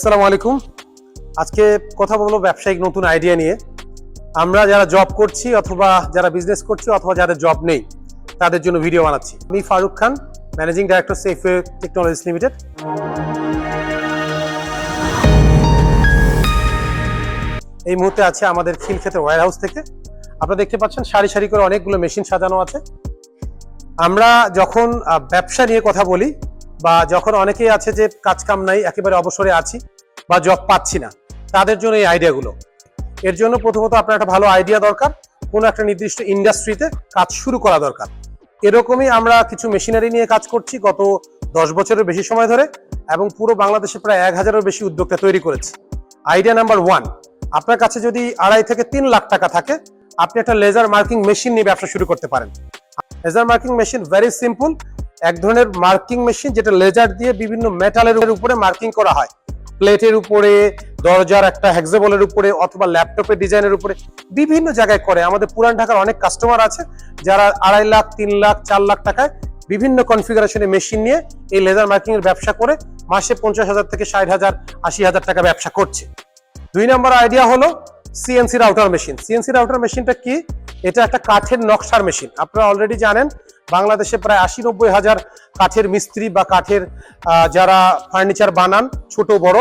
আসসালামু আলাইকুম। আজকে কথা বলবো ব্যবসায়িক নতুন আইডিয়া নিয়ে। আমরা যারা জব করছি অথবা যারা বিজনেস করছি অথবা যাদের জব নেই তাদের জন্য ভিডিও বানাচ্ছি। আমি Faruk Khan, managing director Safeway technologies limited. এই মুহূর্তে আছে আমাদের খিলক্ষেতের ওয়্যার হাউস থেকে। আপনারা দেখতে পাচ্ছেন সারি সারি করে অনেকগুলো মেশিন সাজানো আছে। আমরা যখন ব্যবসা নিয়ে কথা বলি বা যখন অনেকেই আছে যে কাজ কাম নাই, একেবারে অবসরে আছি বা জব পাচ্ছি না, তাদের জন্য এই আইডিয়াগুলো। এর জন্য প্রথমত আপনার একটা ভালো আইডিয়া দরকার, কোনো একটা নির্দিষ্ট ইন্ডাস্ট্রিতে কাজ শুরু করা দরকার। এরকমই আমরা কিছু মেশিনারি নিয়ে কাজ করছি গত 10 বছরের বেশি সময় ধরে, এবং পুরো বাংলাদেশে প্রায় 1000-এর বেশি উদ্যোক্তা তৈরি করেছি। আইডিয়া নাম্বার 1, আপনার কাছে যদি 2.5 থেকে 3 লাখ টাকা থাকে, আপনি একটা লেজার মার্কিং মেশিন নিয়ে ব্যবসা শুরু করতে পারেন। Laser marking machine very simple, এক ধরনের মার্কিং মেশিন যেটা লেজার দিয়ে বিভিন্ন মেটালের উপরে মার্কিং করা হয়। প্লেটের উপরে, দরজার একটা হেক্সাবলের উপরে, অথবা ল্যাপটপের ডিজাইনের উপরে, বিভিন্ন জায়গায় করে। আমাদের পুরান ঢাকার অনেক কাস্টমার আছে যারা 2.5 লাখ, 3 লাখ, 4 লাখ টাকায় বিভিন্ন কনফিগারেশনের মেশিন নিয়ে এই লেজার মার্কিং এর ব্যবসা করে মাসে 50,000 থেকে 60,000, 80,000 টাকা ব্যবসা করছে। 2 নম্বর আইডিয়া হলো CNC router machine. CNC router মেশিনটা কি? এটা একটা কাঠের নকশার মেশিন। আপনারা অলরেডি জানেন বাংলাদেশে প্রায় 80-90 হাজার কাঠের মিস্ত্রি বা কাঠের যারা ফার্নিচার বানান, ছোট বড়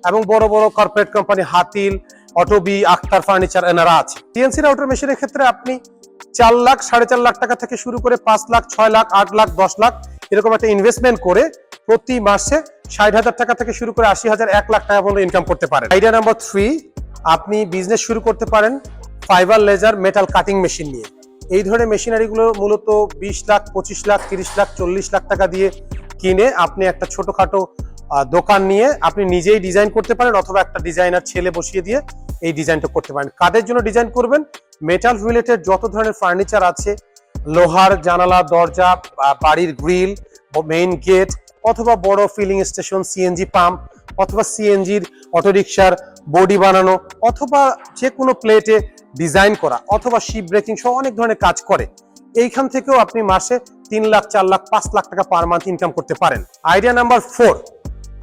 এবং বড় বড় corporate company Hatil, Otobi, Akhtar furniture, এনারা আছে। সিএনসি রাউটার মেশিনের ক্ষেত্রে আপনি 4 লাখ, 4.5 লাখ টাকা থেকে শুরু করে 5 লাখ, 6 লাখ, 8 লাখ, 10 লাখ এরকম একটা ইনভেস্টমেন্ট করে প্রতি মাসে 60,000 টাকা থেকে শুরু করে 80,000, 1 লাখ টাকা পর্যন্ত ইনকাম করতে পারেন। আইডিয়া নাম্বার 3, আপনি বিজনেস শুরু করতে পারেন fibre laser metal cutting machine নিয়ে। এই ধরনের মেশিনারিগুলো মূলত 20 লাখ, 25 লাখ, 30 লাখ, 40 লাখ টাকা দিয়ে কিনে আপনি একটা ছোটখাটো দোকান নিয়ে আপনি নিজেই ডিজাইন করতে পারেন, অথবা একটা ডিজাইনার ছেলে বসিয়ে দিয়ে এই ডিজাইনটা করতে পারেন। কাদের জন্য ডিজাইন করবেন? মেটাল রিলেটেড যত ধরনের ফার্নিচার আছে, লোহার জানালা, দরজা, বাড়ির গ্রিল, মেইন গেট, অথবা বড় ফিলিং স্টেশন, সিএনজি পাম্প, অথবা সিএনজির অটোরিকশার বডি বানানো, অথবা যে কোনো প্লেটে ডিজাইন করা, অথবা শিপ ব্রেকিং সহ অনেক ধরনের কাজ করে। এইখান থেকেও আপনি মাসে 3 লাখ, 4 লাখ, 5 লাখ টাকা পার মান্থ ইনকাম করতে পারেন। আইডিয়া নাম্বার 4,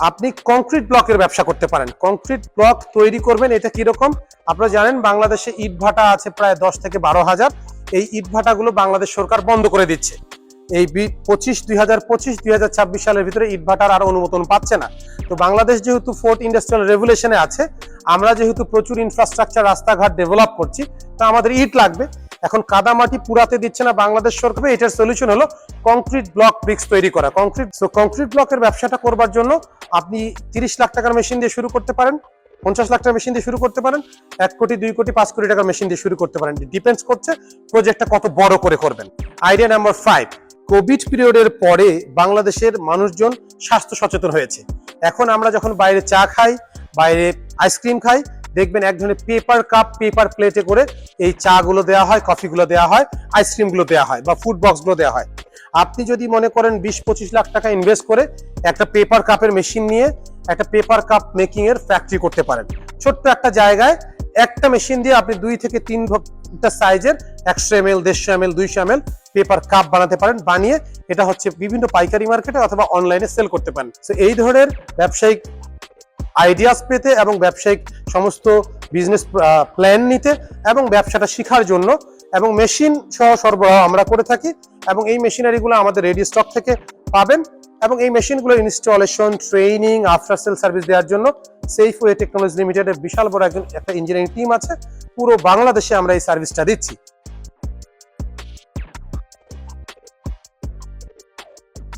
আপনি কংক্রিট ব্লকের ব্যবসা করতে পারেন। কংক্রিট ব্লক তৈরি করবেন। এটা কিরকম? আপনারা জানেন বাংলাদেশে ইট ভাটা আছে প্রায় 10 থেকে 12 হাজার। এই ইট ভাটাগুলো বাংলাদেশ সরকার বন্ধ করে দিচ্ছে। এই 2025-2026 সালের ভিতরে ইট ভাটার আর অনুমোদন পাচ্ছে না। তো বাংলাদেশ যেহেতু 4th ইন্ডাস্ট্রিয়াল রেভলিউশনে আছে, আমরা যেহেতু প্রচুর ইনফ্রাস্ট্রাকচার, রাস্তাঘাট ডেভেলপ করছি, তা আমাদের ইট লাগবে। এখন কাদামাটি পুরাতে দিচ্ছে না বাংলাদেশ সরকার। এটার সলিউশন হলো কংক্রিট ব্লক ব্রিক্স তৈরি করা। কংক্রিট ব্লকের ব্যবসাটা করবার জন্য আপনি 30 লাখ টাকার মেশিন দিয়ে শুরু করতে পারেন, 50 লাখ টাকার মেশিন দিয়ে শুরু করতে পারেন, 1 কোটি, 2 কোটি, 5 কোটি টাকার মেশিন দিয়ে শুরু করতে পারেন। ডিপেন্ডস করছে প্রজেক্টটা কত বড় করে করবেন। আইডিয়া নাম্বার 5, কোভিড পিরিয়ডের পরে বাংলাদেশের মানুষজন স্বাস্থ্য সচেতন হয়েছে। এখন আমরা যখন বাইরে চা খাই, বাইরে আইসক্রিম খাই, দেখবেন এক ধরনের পেপার কাপ, পেপার প্লেটে করে এই চা গুলো দেওয়া হয়, কফি গুলো দেওয়া হয়, আইসক্রিম গুলো দেওয়া হয়, বা ফুড বক্স গুলো দেওয়া হয়। আপনি যদি মনে করেন 20-25 লাখ টাকা ইনভেস্ট করে একটা পেপার কাপের মেশিন নিয়ে একটা পেপার কাপ মেকিং এর ফ্যাক্টরি করতে পারেন। ছোট্ট একটা জায়গায় একটা মেশিন দিয়ে আপনি 2 থেকে 3টা সাইজের 100 ml, 150 ml, 200 ml paper cup বানাতে পারেন। বানিয়ে এটা হচ্ছে বিভিন্ন পাইকারি মার্কেটে অথবা অনলাইনে সেল করতে পারেন। তো এই ধরনের ব্যবসায়িক আইডিয়াস পেতে এবং ব্যবসায়িক সমস্ত বিজনেস প্ল্যান নিতে এবং ব্যবসাটা শেখার জন্য, এবং মেশিন সহ সরবরাহ আমরা করে থাকি, এবং এই মেশিনারিগুলো আমাদের রেডি স্টক থেকে পাবেন। এবং এই মেশিনগুলোর installation, training, after sale service দেওয়ার জন্য সেফওয়ে টেকনোলজি লিমিটেডের বিশাল বড় একটা ইঞ্জিনিয়ারিং টিম আছে। পুরো বাংলাদেশে আমরা এই সার্ভিসটা দিচ্ছি।